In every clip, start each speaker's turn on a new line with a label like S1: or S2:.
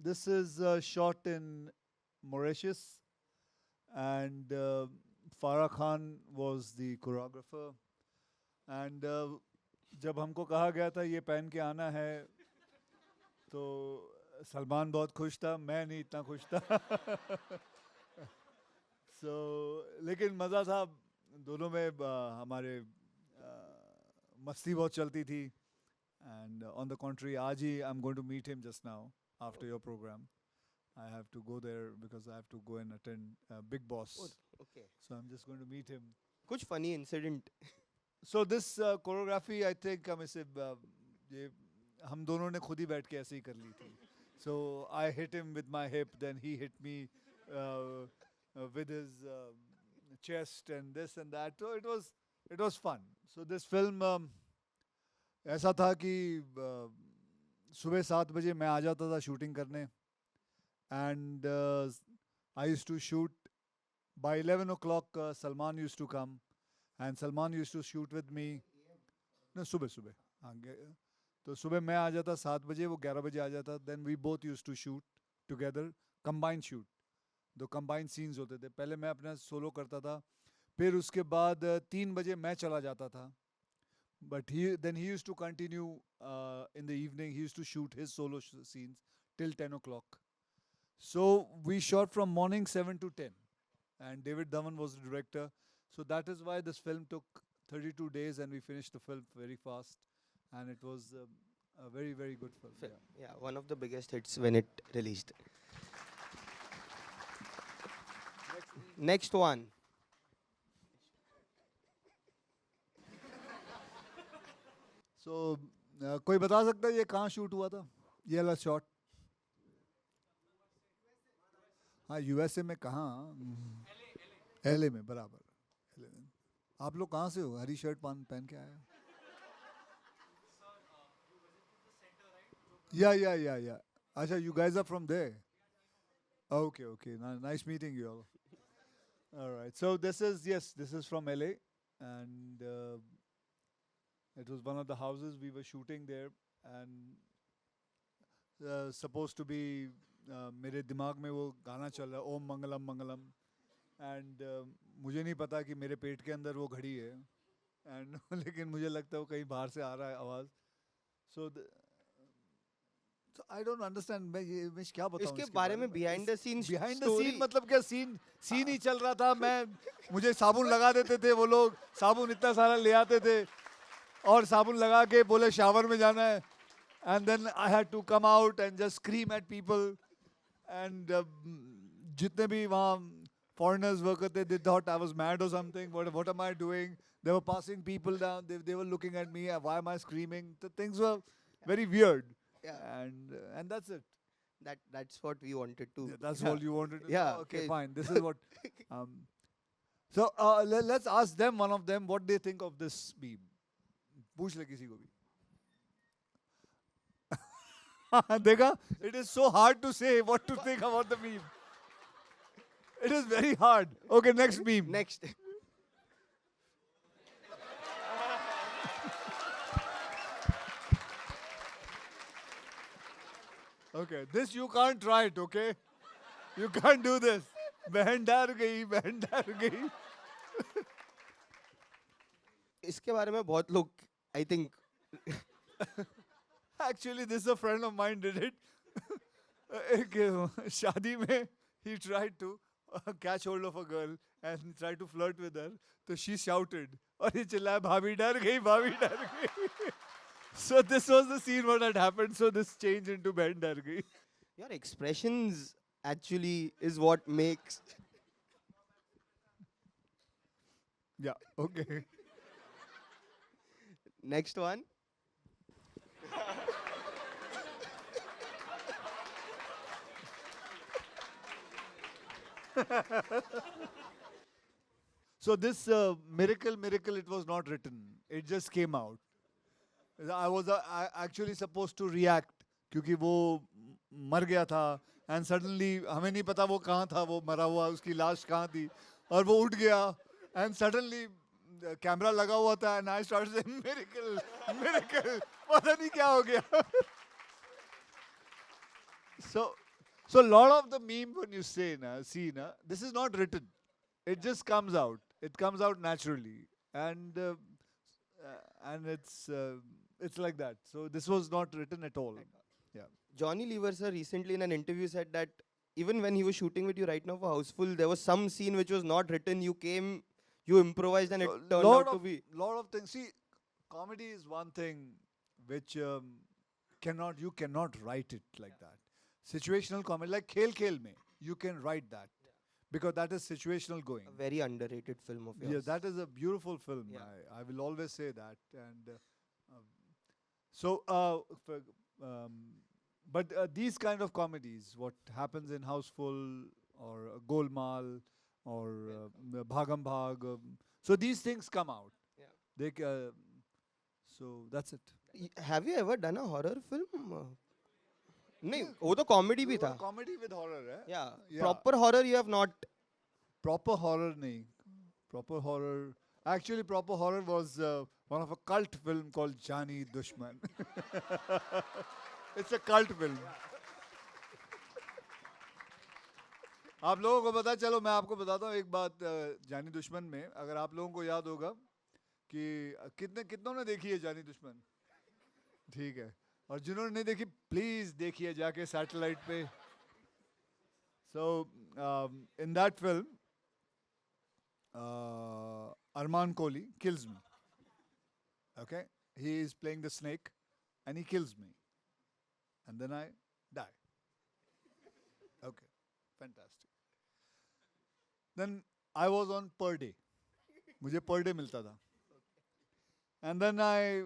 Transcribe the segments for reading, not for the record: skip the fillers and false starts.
S1: This is shot in Mauritius, and Farah Khan was the choreographer. And जब हमको कहा गया था ये पहन के आना है, तो सलमान बहुत खुश था, मैं नहीं इतना खुश था. So, लेकिन मज़ा था दोनों में. हमारे मस्ती बहुत चलती थी. And on the contrary, आज ही I'm going to meet him just now after your program. I have to go there because I have to go and attend Big
S2: Oh,
S1: Boss.
S2: okay.
S1: So I'm just going to meet him.
S2: कुछ funny incident.
S1: So this choreography, I think हम इसे ये हम दोनों ने खुद ही बैठ के ऐसे ही कर ली थी. So I hit him with my hip, then he hit me with his chest and this and that. So it was fun. So this film ऐसा था कि सुबह 7 बजे मैं आ जाता था शूटिंग करने. And I used to shoot by 11 o'clock. Salman used to come, and Salman used to shoot with me. No, सुबह सुबह. हाँ, तो सुबह मैं आ जाता 7 बजे, वो 11 बजे आ जाता. Then we both used to shoot together, combined shoot. दो combined scenes होते थे. पहले मैं अपना सोलो करता था, फिर उसके बाद 3 बजे मैं चला जाता था. But he used to continue in the evening. He used to shoot his solo scenes till 10 o'clock. So we shot from morning 7 to 10, and David Dhawan was the director. So that is why this film took 32 days, and we finished the film very fast, and it was a very, very good film.
S2: Film.
S1: Yeah.
S2: Yeah, one of the biggest hits when it released. Next one.
S1: So कोई बता सकता है ये कहाँ shoot हुआ था, ये वाला शॉट? हाँ, यूएसए में कहाँ? एलए में, बराबर. LA में. आप लोग कहाँ से हो? हरी शर्ट पहन पहन के आए? या. अच्छा, you guys are from there. Okay. Nice meeting you all. All right. So this is from LA, and it was one of the houses we were shooting there, and supposed to be मेरे दिमाग में वो गाना चल रहा है, ओम मंगलम मंगलम. And मुझे नहीं पता कि मेरे पेट के अंदर वो घड़ी है. एंड लेकिन मुझे लगता है वो कहीं बाहर से आ रहा है आवाज़. सो आई डोंट अंडरस्टैंड. मैं क्या बताऊं
S2: इसके
S1: इसके
S2: बारे में behind the scenes
S1: behind the
S2: story.
S1: Scene मतलब क्या? सीन ही चल रहा था. मुझे साबुन लगा देते थे वो लोग. साबुन इतना सारा ले आते थे, और साबुन लगा के बोले शावर में जाना है. And then I had to come out and just scream at people. And जितने भी वहाँ foreigners were करते, they thought I was mad or something. What am I doing? They were passing people down. They were looking at me. Why am I screaming? The things were very weird.
S2: Yeah,
S1: And that's it.
S2: that's what we wanted to.
S1: Yeah, that's
S2: Yeah.
S1: all you wanted to
S2: Yeah.
S1: know? Okay, fine. This is what. So let's ask them, one of them, what they think of this meme. पूछ ले किसी को भी. देखा? It is so hard to say what to think about the meme. It is very hard. Okay, next meme.
S2: Next.
S1: Okay, this you can't try it, okay? You can't do this. बहन डर गई, बहन डर गई.
S2: इसके बारे में बहुत लोग I think
S1: Actually, this a friend of mine did it. एक शादी में he tried to catch hold of a girl and tried to flirt with her. So she shouted और ये चिल्लाया, भाभी डर गई, भाभी डर गई. So this was the scene what had happened. So this changed into बहन डर गई.
S2: your expressions actually is what makes.
S1: Yeah, okay.
S2: Next one.
S1: So this miracle, it was not written. It just came out. I actually supposed to react क्योंकि वो मर गया था. And suddenly हमें नहीं पता वो कहाँ था, वो मरा हुआ, उसकी लाश कहाँ थी, और वो उठ गया. And suddenly कैमरा लगा हुआ था, and I started saying miracle, miracle. पता नहीं क्या हो गया. So So a lot of the meme when you say this is not written. It just comes out. It comes out naturally, and it's like that. So this was not written at all. Yeah.
S2: Johnny Lever sir recently in an interview said that even when he was shooting with you right now for Houseful, there was some scene which was not written. You came, you improvised, and it
S1: So
S2: turned out to be.
S1: lot of things. See, comedy is one thing which you cannot write it like that. Situational comedy, like Khel mein, you can write that because that is situational going.
S2: A very underrated film of yours.
S1: Yeah, that is a beautiful film.
S2: Yeah.
S1: I will always say that. And so, for, um, but these kind of comedies, what happens in Houseful or Golmaal or Bhagam Bhag, so these things come out.
S2: Yeah.
S1: They, so that's it.
S2: Have you ever done a horror film? नहीं वो तो comedy भी था.
S1: Comedy with horror, eh?
S2: Yeah.
S1: Yeah.
S2: Proper horror you have not.
S1: Proper horror nahi. Proper horror. Actually, proper horror was one of a cult film called Jani Dushman. It's a cult film. आप लोगों को पता, चलो मैं आपको बताता हूँ एक बात. जानी दुश्मन में अगर आप लोगों को याद होगा कि कितनों ने देखी है जानी दुश्मन, ठीक है, और जिन्होंने नहीं देखी प्लीज देखिए जाके सैटेलाइट पे. So in that film, Arman Kohli kills me. Okay, he is playing the snake, and he kills me, and then I die. Okay, fantastic. Then I was on per day. मुझे per day मिलता था. And then I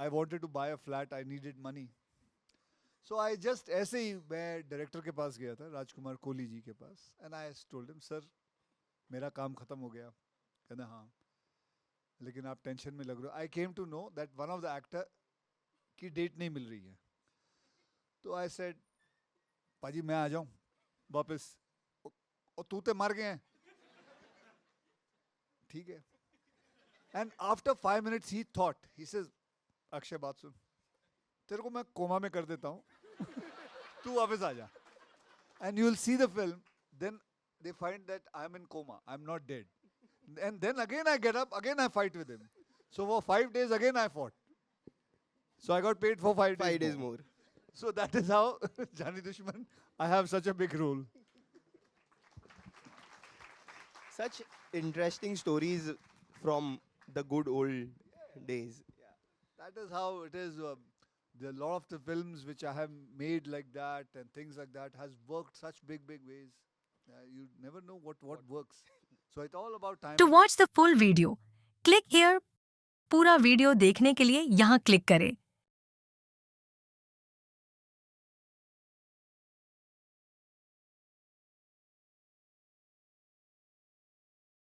S1: wanted to buy a flat. I needed money. So I just ऐसे ही मैं director के पास गया था, राजकुमार कोहली जी के पास, and I told him, sir, मेरा काम खत्म हो गया. कहना हाँ, लेकिन आप टेंशन में लग रहे हो. I came to know that one of the actor की डेट नहीं मिल रही है. तो I said, पाजी मैं आ जाऊं वापस, और तू ते मर गए हैं, ठीक है. And after 5 minutes he thought, he says, Akshay बात सुन, तेरे को मैं कोमा में कर देता हूँ, तू वापस आ जा. And you will see the film, then they find that I'm in coma, I'm not dead. And then again I get up, again I fight with him. So for 5 days again I fought. So I got paid for 5 days.
S2: 5 days more.
S1: So that is how, Jani Dushman, I have such a big role.
S2: Such interesting stories from the good old days.
S1: That is how it is. There are a lot of the films which I have made like that and things like that has worked such big ways. You never know what works. So it's all about time.
S3: To watch the full video, click here. पूरा video देखने के लिए यहाँ click करें.